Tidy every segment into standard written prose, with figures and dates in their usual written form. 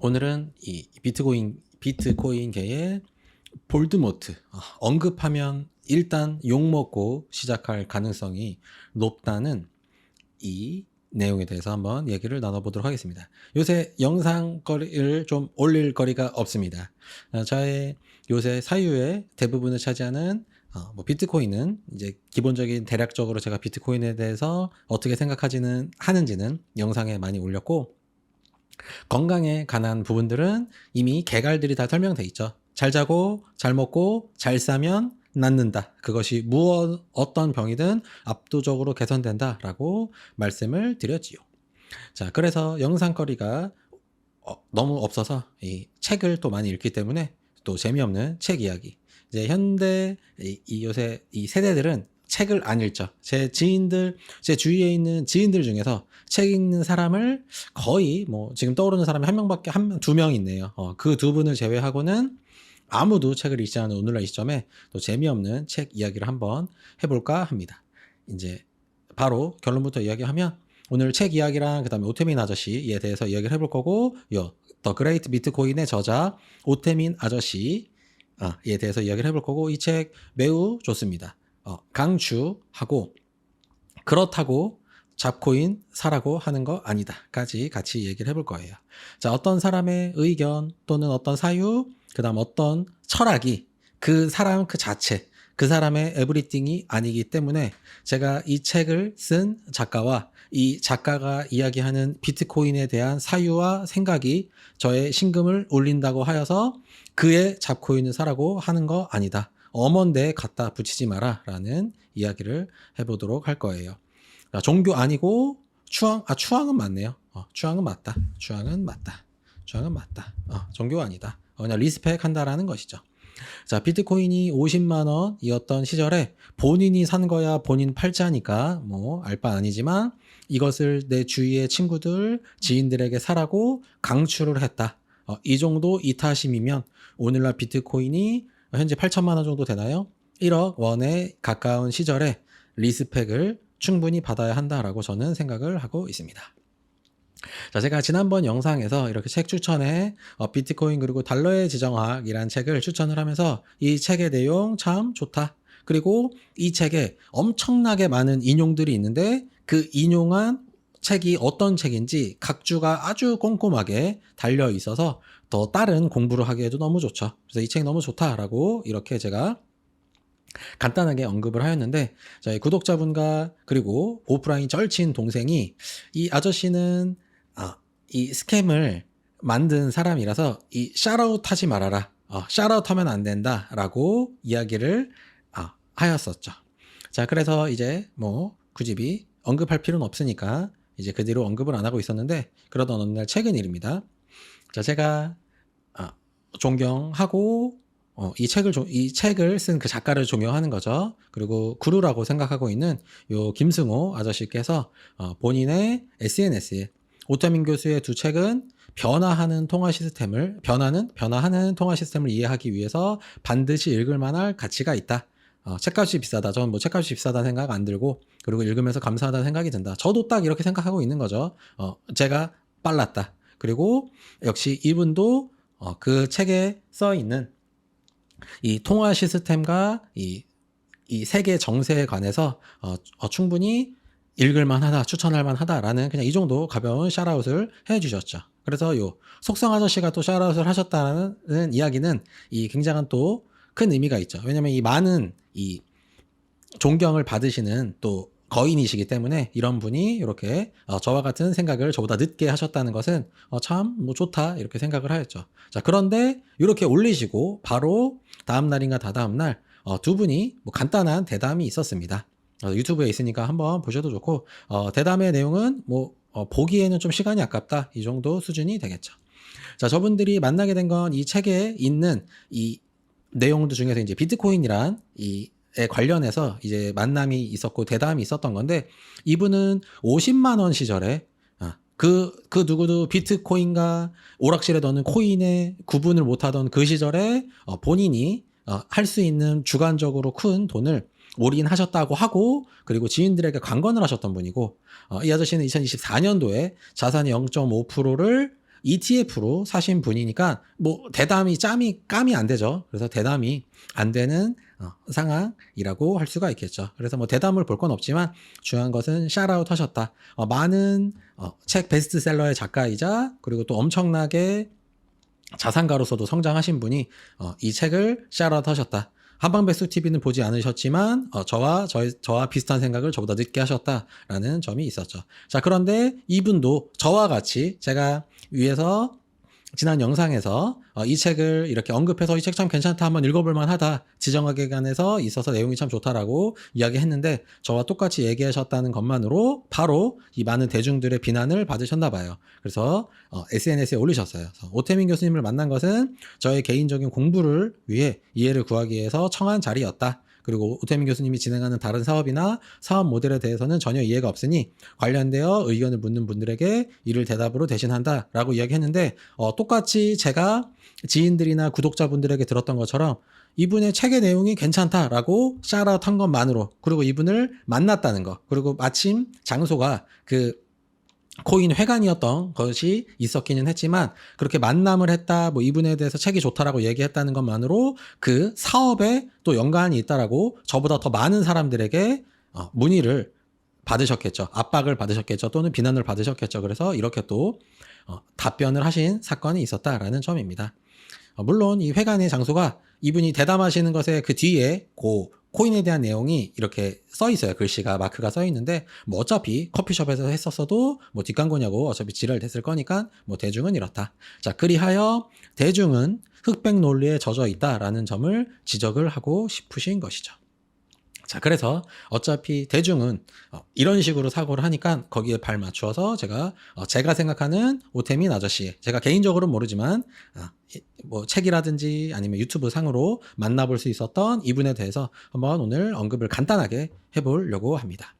오늘은 이 비트코인계의 볼드모트, 언급하면 일단 욕먹고 시작할 가능성이 높다는 이 내용에 대해서 한번 얘기를 나눠보도록 하겠습니다. 요새 영상거리를 좀 올릴 거리가 없습니다. 저의 요새 사유의 대부분을 차지하는 비트코인은 이제 기본적인 대략적으로 제가 비트코인에 대해서 어떻게 하는지는 영상에 많이 올렸고, 건강에 관한 부분들은 이미 개갈들이 다 설명돼 있죠. 잘 자고 잘 먹고 잘 싸면 낫는다. 그것이 어떤 병이든 압도적으로 개선된다라고 말씀을 드렸지요. 자, 그래서 영상거리가 너무 없어서 이 책을 또 많이 읽기 때문에 또 재미없는 책 이야기. 이제 현대 요새 이 세대들은 책을 안 읽죠. 제 주위에 있는 지인들 중에서 책 읽는 사람을 거의 지금 떠오르는 사람이 두 명 있네요. 그 두 분을 제외하고는 아무도 책을 읽지 않은 오늘날 이 시점에 또 재미없는 책 이야기를 한번 해볼까 합니다. 이제 바로 결론부터 이야기하면 오늘 책 이야기랑 그다음에 오태민 아저씨에 대해서 이야기를 해볼 거고, 더 그레이트 비트코인의 저자 오태민 아저씨에 대해서 이야기를 해볼 거고, 이 책 매우 좋습니다. 강추하고, 그렇다고 잡코인 사라고 하는 거 아니다까지 같이 얘기를 해볼 거예요. 자, 어떤 사람의 의견 또는 어떤 사유, 그 다음 어떤 철학이 그 사람 그 자체, 그 사람의 에브리띵이 아니기 때문에 제가 이 책을 쓴 작가와 이 작가가 이야기하는 비트코인에 대한 사유와 생각이 저의 신금을 울린다고 하여서 그의 잡코인을 사라고 하는 거 아니다. 엄언대에 갖다 붙이지 마라 라는 이야기를 해보도록 할 거예요. 종교 아니고 추앙은 맞네요. 추앙은 맞다. 종교 아니다. 그냥 리스펙 한다라는 것이죠. 자, 비트코인이 50만 원이었던 시절에 본인이 산 거야 본인 팔자니까 알 바 아니지만 이것을 내 주위의 친구들, 지인들에게 사라고 강추를 했다. 이 정도 이타심이면 오늘날 비트코인이 현재 8천만 원 정도 되나요? 1억 원에 가까운 시절에 리스펙을 충분히 받아야 한다라고 저는 생각을 하고 있습니다. 자, 제가 지난번 영상에서 이렇게 책 추천에 비트코인 그리고 달러의 지정학이라는 책을 추천을 하면서 이 책의 내용 참 좋다. 그리고 이 책에 엄청나게 많은 인용들이 있는데 그 인용한 책이 어떤 책인지 각 주가 아주 꼼꼼하게 달려 있어서 더 다른 공부를 하기에도 너무 좋죠. 그래서 이 책 너무 좋다라고 이렇게 제가 간단하게 언급을 하였는데, 저희 구독자분과 그리고 오프라인 절친 동생이 이 아저씨는 이 스캠을 만든 사람이라서 이 샤라웃 하지 말아라, 샤라웃 하면 안 된다 라고 이야기를 하였었죠. 자, 그래서 이제 굳이 언급할 필요는 없으니까 이제 그 뒤로 언급을 안 하고 있었는데, 그러던 어느 날 최근 일입니다. 자, 제가 존경하고 이 책을 쓴 그 작가를 존경하는 거죠. 그리고 구루라고 생각하고 있는 요 김승호 아저씨께서 본인의 SNS에 오태민 교수의 두 책은 변화하는 통화 시스템을 이해하기 위해서 반드시 읽을 만할 가치가 있다. 책값이 비싸다. 저는 책값이 비싸다는 생각 안 들고, 그리고 읽으면서 감사하다는 생각이 든다. 저도 딱 이렇게 생각하고 있는 거죠. 제가 빨랐다. 그리고 역시 이분도 그 책에 써 있는 이 통화 시스템과 이 세계 정세에 관해서 충분히 읽을만 하다, 추천할 만하다라는 그냥 이 정도 가벼운 샤라웃을 해주셨죠. 그래서 요 속성 아저씨가 또 샤라웃을 하셨다는 이야기는 이 굉장한 또 큰 의미가 있죠. 왜냐면 이 많은 이 존경을 받으시는 또 거인이시기 때문에 이런 분이 이렇게 저와 같은 생각을 저보다 늦게 하셨다는 것은 참 좋다 이렇게 생각을 하였죠. 자, 그런데 이렇게 올리시고 바로 다음 날인가 다다음 날 두 분이 간단한 대담이 있었습니다. 유튜브에 있으니까 한번 보셔도 좋고, 대담의 내용은 보기에는 좀 시간이 아깝다 이 정도 수준이 되겠죠. 자, 저분들이 만나게 된 건 이 책에 있는 이 내용들 중에서 이제 비트코인이란 에 관련해서 이제 만남이 있었고 대담이 있었던 건데, 이분은 50만 원 시절에 그 누구도 비트코인과 오락실에 넣는 코인의 구분을 못하던 그 시절에 본인이 할 수 있는 주관적으로 큰 돈을 올인하셨다고 하고, 그리고 지인들에게 강권을 하셨던 분이고, 이 아저씨는 2024년도에 자산의 0.5%를 ETF로 사신 분이니까 뭐 대담이 감이 안 되죠. 그래서 대담이 안 되는 상황이라고 할 수가 있겠죠. 그래서 뭐 대담을 볼 건 없지만 중요한 것은 샤라웃 하셨다. 많은 책 베스트셀러의 작가이자 그리고 또 엄청나게 자산가로서도 성장하신 분이 이 책을 샤라웃 하셨다. 한방백숙TV는 보지 않으셨지만 저와 비슷한 생각을 저보다 늦게 하셨다라는 점이 있었죠. 자, 그런데 이분도 저와 같이 제가 위에서 지난 영상에서 이 책을 이렇게 언급해서 이 책 참 괜찮다, 한번 읽어볼 만하다, 지정학에 관해서 있어서 내용이 참 좋다라고 이야기했는데 저와 똑같이 얘기하셨다는 것만으로 바로 이 많은 대중들의 비난을 받으셨나 봐요. 그래서 SNS에 올리셨어요. 그래서 오태민 교수님을 만난 것은 저의 개인적인 공부를 위해 이해를 구하기 위해서 청한 자리였다. 그리고 오태민 교수님이 진행하는 다른 사업이나 사업 모델에 대해서는 전혀 이해가 없으니 관련되어 의견을 묻는 분들에게 이를 대답으로 대신한다라고 이야기했는데 똑같이 제가 지인들이나 구독자분들에게 들었던 것처럼 이분의 책의 내용이 괜찮다라고 샤라웃 한 것만으로, 그리고 이분을 만났다는 것, 그리고 마침 장소가 그 코인 회관이었던 것이 있었기는 했지만 그렇게 만남을 했다, 뭐 이분에 대해서 책이 좋다라고 얘기했다는 것만으로 그 사업에 또 연관이 있다라고 저보다 더 많은 사람들에게 문의를 받으셨겠죠. 압박을 받으셨겠죠. 또는 비난을 받으셨겠죠. 그래서 이렇게 또 답변을 하신 사건이 있었다라는 점입니다. 물론 이 회관의 장소가 이분이 대담하시는 것에 그 뒤에 코인에 대한 내용이 이렇게 써 있어요. 글씨가, 마크가 써 있는데 뭐 어차피 커피숍에서 했었어도 뭐 뒷광고냐고 어차피 지랄 됐을 거니까 뭐 대중은 이렇다. 자, 그리하여 대중은 흑백 논리에 젖어 있다라는 점을 지적을 하고 싶으신 것이죠. 자, 그래서 어차피 대중은 이런 식으로 사고를 하니까 거기에 발 맞추어서 제가 생각하는 오태민 아저씨, 제가 개인적으로는 모르지만 뭐 책이라든지 아니면 유튜브 상으로 만나볼 수 있었던 이분에 대해서 한번 오늘 언급을 간단하게 해보려고 합니다.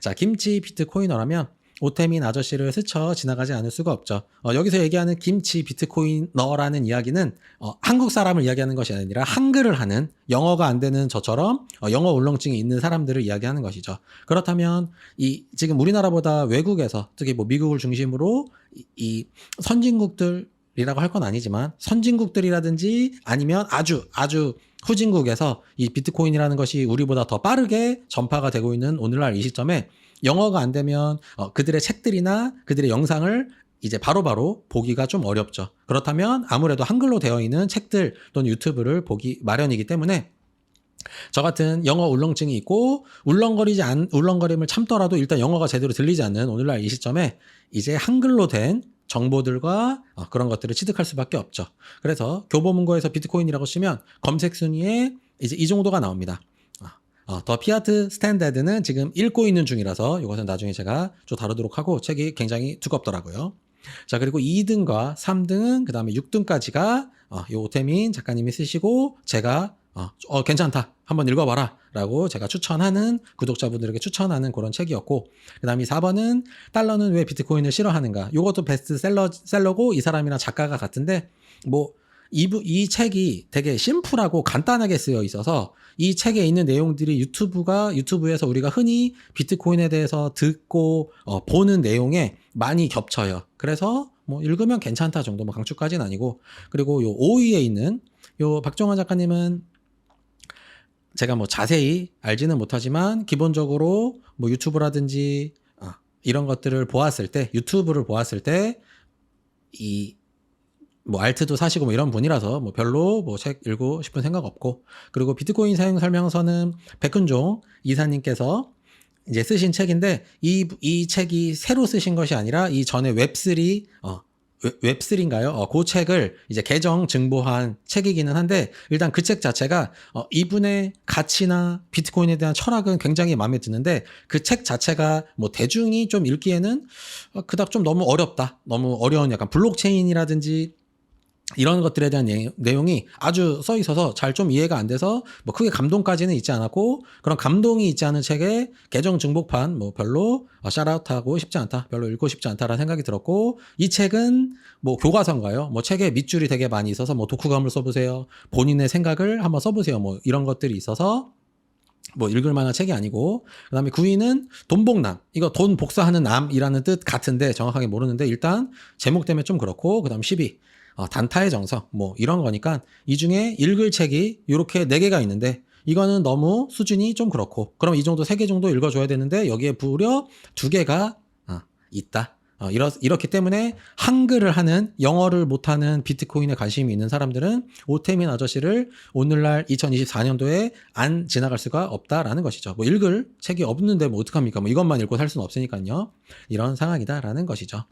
자, 김치 비트코이너라면 오태민 아저씨를 스쳐 지나가지 않을 수가 없죠. 여기서 얘기하는 김치 비트코이너라는 이야기는 한국 사람을 이야기하는 것이 아니라 한글을 하는, 영어가 안 되는 저처럼 영어 울렁증이 있는 사람들을 이야기하는 것이죠. 그렇다면 지금 우리나라보다 외국에서, 특히 뭐 미국을 중심으로 이 선진국들이라고 할 건 아니지만 선진국들이라든지 아니면 아주 후진국에서 이 비트코인이라는 것이 우리보다 더 빠르게 전파가 되고 있는 오늘날 이 시점에 영어가 안 되면 그들의 책들이나 그들의 영상을 이제 바로바로 보기가 좀 어렵죠. 그렇다면 아무래도 한글로 되어 있는 책들 또는 유튜브를 보기 마련이기 때문에 저 같은 영어 울렁증이 있고 울렁거림을 참더라도 일단 영어가 제대로 들리지 않는 오늘날 이 시점에 이제 한글로 된 정보들과 그런 것들을 취득할 수밖에 없죠. 그래서 교보문고에서 비트코인이라고 치면 검색 순위에 이제 이 정도가 나옵니다. 더 피아트 스탠다드는 지금 읽고 있는 중이라서 이것은 나중에 제가 좀 다루도록 하고, 책이 굉장히 두껍더라고요. 자, 그리고 2등과 3등은 그 다음에 6등까지가 이 오태민 작가님이 쓰시고 제가 괜찮다, 한번 읽어봐라 라고 제가 추천하는, 구독자분들에게 추천하는 그런 책이었고, 그 다음에 4번은 달러는 왜 비트코인을 싫어하는가. 이것도 베스트셀러고 이 사람이랑 작가가 같은데 뭐 이 책이 되게 심플하고 간단하게 쓰여 있어서 이 책에 있는 내용들이 유튜브에서 우리가 흔히 비트코인에 대해서 듣고 보는 내용에 많이 겹쳐요. 그래서 뭐 읽으면 괜찮다 정도, 뭐 강추까지는 아니고. 그리고 요 5위에 있는 요 박종환 작가님은 제가 뭐 자세히 알지는 못하지만 기본적으로 뭐 유튜브라든지 이런 것들을 보았을 때, 유튜브를 보았을 때 뭐 알트도 사시고 뭐 이런 분이라서 뭐 별로 뭐 책 읽고 싶은 생각 없고. 그리고 비트코인 사용 설명서는 백훈종 이사님께서 이제 쓰신 책인데 이 책이 새로 쓰신 것이 아니라 이 전에 웹3인가요? 그 책을 이제 개정 증보한 책이기는 한데, 일단 그 책 자체가 이분의 가치나 비트코인에 대한 철학은 굉장히 마음에 드는데 그 책 자체가 뭐 대중이 좀 읽기에는 그닥 좀 너무 어렵다, 너무 어려운, 약간 블록체인이라든지 이런 것들에 대한 내용이 아주 써 있어서 잘 좀 이해가 안 돼서 뭐 크게 감동까지는 있지 않았고, 그런 감동이 있지 않은 책의 개정 증복판 뭐 별로 샤라웃하고 싶지 않다, 별로 읽고 싶지 않다라는 생각이 들었고, 이 책은 뭐 교과서인가요? 뭐 책에 밑줄이 되게 많이 있어서 뭐 독후감을 써보세요, 본인의 생각을 한번 써보세요, 뭐 이런 것들이 있어서 뭐 읽을 만한 책이 아니고, 그다음에 9위는 돈복남. 이거 돈 복사하는 남이라는 뜻 같은데 정확하게 모르는데 일단 제목 때문에 좀 그렇고, 그다음 10위 단타의 정석 뭐 이런 거니까 이 중에 읽을 책이 이렇게 4개가 있는데 이거는 너무 수준이 좀 그렇고, 그럼 이 정도 3개 정도 읽어줘야 되는데 여기에 무려 2개가 있다. 이렇기 때문에 한글을 하는, 영어를 못하는 비트코인에 관심이 있는 사람들은 오태민 아저씨를 오늘날 2024년도에 안 지나갈 수가 없다라는 것이죠. 뭐 읽을 책이 없는데 뭐 어떡합니까? 뭐 이것만 읽고 살 수는 없으니까요. 이런 상황이다라는 것이죠.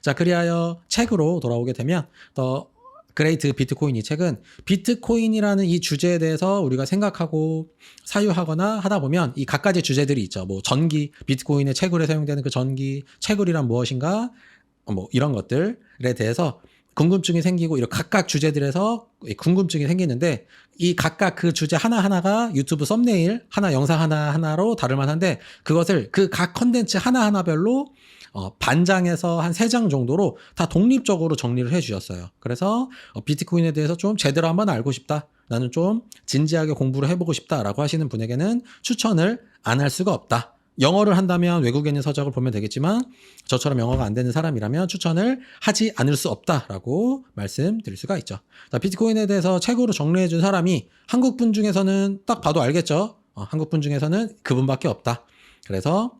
자, 그리하여 책으로 돌아오게 되면 더 그레이트 비트코인 이 책은 비트코인이라는 이 주제에 대해서 우리가 생각하고 사유하거나 하다 보면 이 갖가지 주제들이 있죠. 뭐 전기, 비트코인의 채굴에 사용되는 그 전기, 채굴이란 무엇인가, 뭐 이런 것들에 대해서 궁금증이 생기고, 이런 각각 주제들에서 궁금증이 생기는데 이 각각 그 주제 하나하나가 유튜브 썸네일 하나, 영상 하나하나로 다를만 한데 그것을 그 각 컨텐츠 하나하나별로 반장에서 한 3장 정도로 다 독립적으로 정리를 해 주셨어요. 그래서 비트코인에 대해서 좀 제대로 한번 알고 싶다, 나는 좀 진지하게 공부를 해보고 싶다라고 하시는 분에게는 추천을 안 할 수가 없다. 영어를 한다면 외국에 있는 서적을 보면 되겠지만 저처럼 영어가 안 되는 사람이라면 추천을 하지 않을 수 없다라고 말씀드릴 수가 있죠. 자, 비트코인에 대해서 책으로 정리해 준 사람이 한국분 중에서는 딱 봐도 알겠죠. 한국분 중에서는 그분밖에 없다. 그래서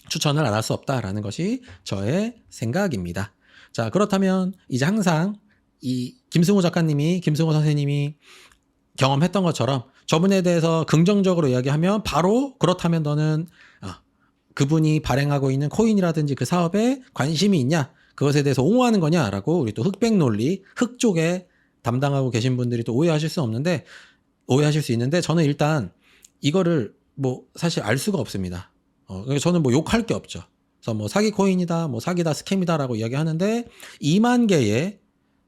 추천을 안 할 수 없다라는 것이 저의 생각입니다. 자, 그렇다면 이제 항상 이 김승호 작가님이, 김승호 선생님이 경험했던 것처럼 저분에 대해서 긍정적으로 이야기하면 바로 그렇다면 너는 그분이 발행하고 있는 코인이라든지 그 사업에 관심이 있냐, 그것에 대해서 옹호하는 거냐라고 우리 또 흑백 논리, 흑 쪽에 담당하고 계신 분들이 또 오해하실 수 있는데 저는 일단 이거를 뭐 사실 알 수가 없습니다. 저는 뭐 욕할 게 없죠. 그래서 뭐 사기 코인이다, 뭐 사기다, 스캠이다라고 이야기하는데 2만 개의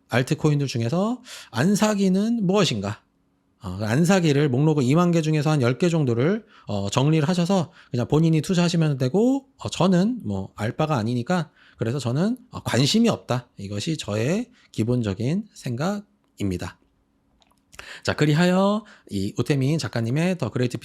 알트코인들 중에서 안 사기는 무엇인가? 안 사기를 목록을 2만 개 중에서 한 10개 정도를 정리를 하셔서 그냥 본인이 투자하시면 되고, 저는 뭐 알 바가 아니니까, 그래서 저는 관심이 없다. 이것이 저의 기본적인 생각입니다. 자, 그리하여 이 오태민 작가님의 더 그레이트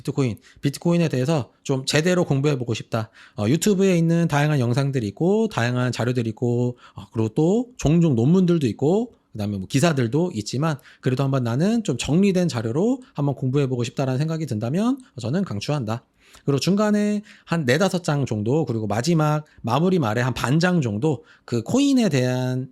비트코인에 대해서 좀 제대로 공부해보고 싶다. 유튜브에 있는 다양한 영상들이 있고, 다양한 자료들이 있고, 그리고 또 종종 논문들도 있고, 그 다음에 뭐 기사들도 있지만, 그래도 한번 나는 좀 정리된 자료로 한번 공부해보고 싶다라는 생각이 든다면 저는 강추한다. 그리고 중간에 한 4-5장 정도, 그리고 마지막 마무리 말에 한 반장 정도 그 코인에 대한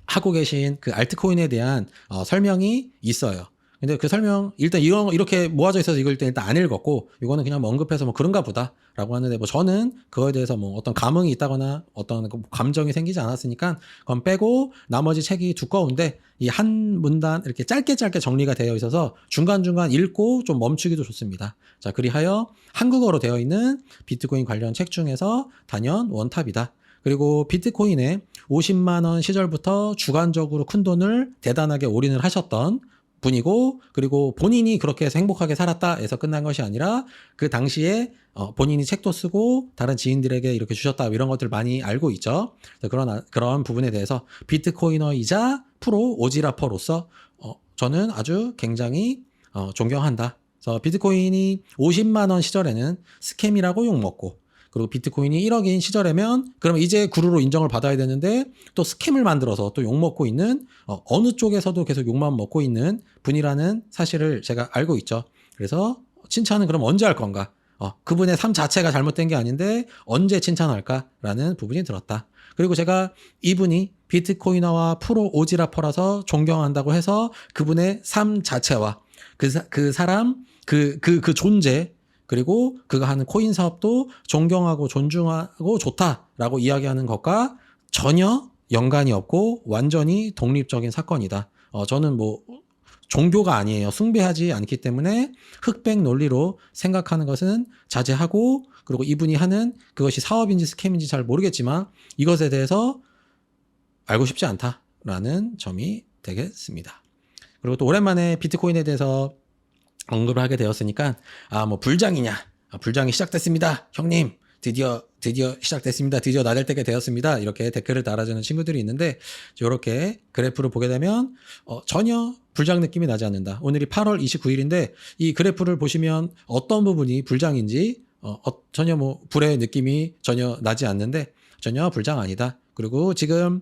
하고 계신 그 알트코인에 대한 설명이 있어요. 근데 그 설명 일단 이렇게 모아져 있어서 이걸 일단 안 읽었고, 이거는 그냥 뭐 언급해서 뭐 그런가 보다라고 하는데, 뭐 저는 그거에 대해서 뭐 어떤 감흥이 있다거나 어떤 감정이 생기지 않았으니까 그건 빼고, 나머지 책이 두꺼운데 이 한 문단 이렇게 짧게 정리가 되어 있어서 중간중간 읽고 좀 멈추기도 좋습니다. 자, 그리하여 한국어로 되어 있는 비트코인 관련 책 중에서 단연 원탑이다. 그리고 비트코인에 50만 원 시절부터 주관적으로 큰 돈을 대단하게 올인을 하셨던 분이고, 그리고 본인이 그렇게 해서 행복하게 살았다 해서 끝난 것이 아니라 그 당시에 본인이 책도 쓰고 다른 지인들에게 이렇게 주셨다, 이런 것들 많이 알고 있죠. 그런 부분에 대해서 비트코이너이자 프로 오지라퍼로서 저는 아주 굉장히 존경한다. 그래서 비트코인이 50만 원 시절에는 스캠이라고 욕먹고, 그리고 비트코인이 1억인 시절이면 그럼 이제 구루로 인정을 받아야 되는데 또 스캠을 만들어서 또 욕먹고 있는, 어느 쪽에서도 계속 욕만 먹고 있는 분이라는 사실을 제가 알고 있죠. 그래서 칭찬은 그럼 언제 할 건가? 그분의 삶 자체가 잘못된 게 아닌데 언제 칭찬할까라는 부분이 들었다. 그리고 제가 이분이 비트코이너와 프로 오지라퍼라서 존경한다고 해서 그분의 삶 자체와 그 사람, 그 존재, 그리고 그가 하는 코인 사업도 존경하고 존중하고 좋다라고 이야기하는 것과 전혀 연관이 없고 완전히 독립적인 사건이다. 저는 뭐 종교가 아니에요. 숭배하지 않기 때문에 흑백 논리로 생각하는 것은 자제하고, 그리고 이분이 하는 그것이 사업인지 스캠인지 잘 모르겠지만 이것에 대해서 알고 싶지 않다라는 점이 되겠습니다. 그리고 또 오랜만에 비트코인에 대해서 언급을 하게 되었으니까 뭐 불장이냐, 불장이 시작됐습니다 형님, 드디어 시작됐습니다. 드디어 나댈 때가 되었습니다. 이렇게 댓글을 달아주는 친구들이 있는데 이렇게 그래프를 보게 되면 전혀 불장 느낌이 나지 않는다. 오늘이 8월 29일인데 이 그래프를 보시면 어떤 부분이 불장인지 전혀 뭐 불의 느낌이 전혀 나지 않는데 전혀 불장 아니다. 그리고 지금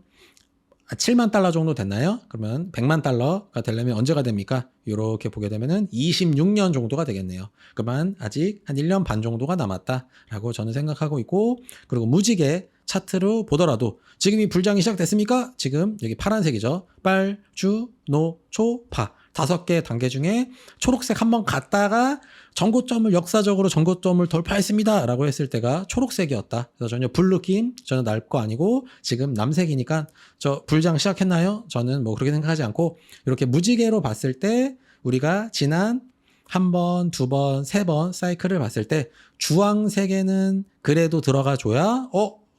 7만 달러 정도 됐나요? 그러면 100만 달러가 되려면 언제가 됩니까? 이렇게 보게 되면은 26년 정도가 되겠네요. 그러면 아직 한 1년 반 정도가 남았다라고 저는 생각하고 있고, 그리고 무지개 차트로 보더라도 지금 이 불장이 시작됐습니까? 지금 여기 파란색이죠. 빨, 주, 노, 초, 파. 5개 단계 중에 초록색 한번 갔다가 역사적으로 전고점을 돌파했습니다 라고 했을 때가 초록색이었다. 그래서 전혀 불 느낌 전혀 날 거 아니고 지금 남색이니까 저 불장 시작했나요? 저는 뭐 그렇게 생각하지 않고 이렇게 무지개로 봤을 때 우리가 지난 한 번, 두 번, 세 번 사이클을 봤을 때 주황색에는 그래도 들어가 줘야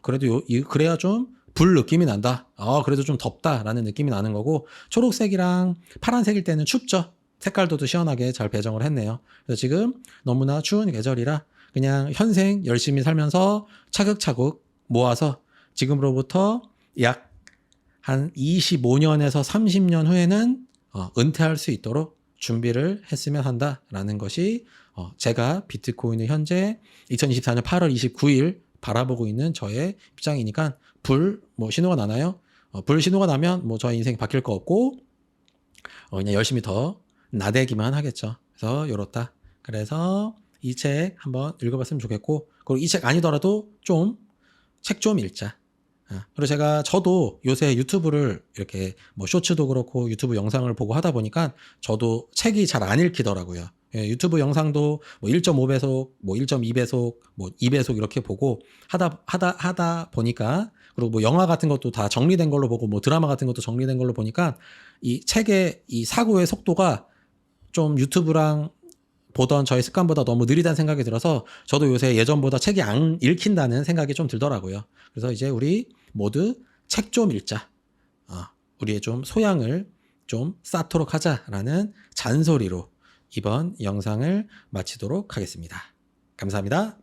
그래도 그래야 좀 불 느낌이 난다. 그래도 좀 덥다라는 느낌이 나는 거고, 초록색이랑 파란색일 때는 춥죠. 색깔도 시원하게 잘 배정을 했네요. 그래서 지금 너무나 추운 계절이라 그냥 현생 열심히 살면서 차곡차곡 모아서 지금으로부터 약 한 25년에서 30년 후에는 은퇴할 수 있도록 준비를 했으면 한다라는 것이 제가 비트코인을 현재 2024년 8월 29일 바라보고 있는 저의 입장이니까 신호가 나나요? 불 신호가 나면 뭐 저의 인생이 바뀔 거 없고 그냥 열심히 더 나대기만 하겠죠. 그래서 요렇다. 그래서 이 책 한번 읽어봤으면 좋겠고, 그리고 이 책 아니더라도 책 좀 읽자. 그리고 저도 요새 유튜브를 이렇게 뭐 쇼츠도 그렇고 유튜브 영상을 보고 하다 보니까 저도 책이 잘 안 읽히더라고요. 유튜브 영상도 뭐 1.5배속, 뭐 1.2배속, 뭐 2배속 이렇게 보고 하다 보니까, 그리고 뭐 영화 같은 것도 다 정리된 걸로 보고 뭐 드라마 같은 것도 정리된 걸로 보니까 이 책의 이 사고의 속도가 좀 유튜브랑 보던 저의 습관보다 너무 느리다는 생각이 들어서 저도 요새 예전보다 책이 안 읽힌다는 생각이 좀 들더라고요. 그래서 이제 우리 모두 책 좀 읽자. 우리의 좀 소양을 좀 쌓도록 하자라는 잔소리로 이번 영상을 마치도록 하겠습니다. 감사합니다.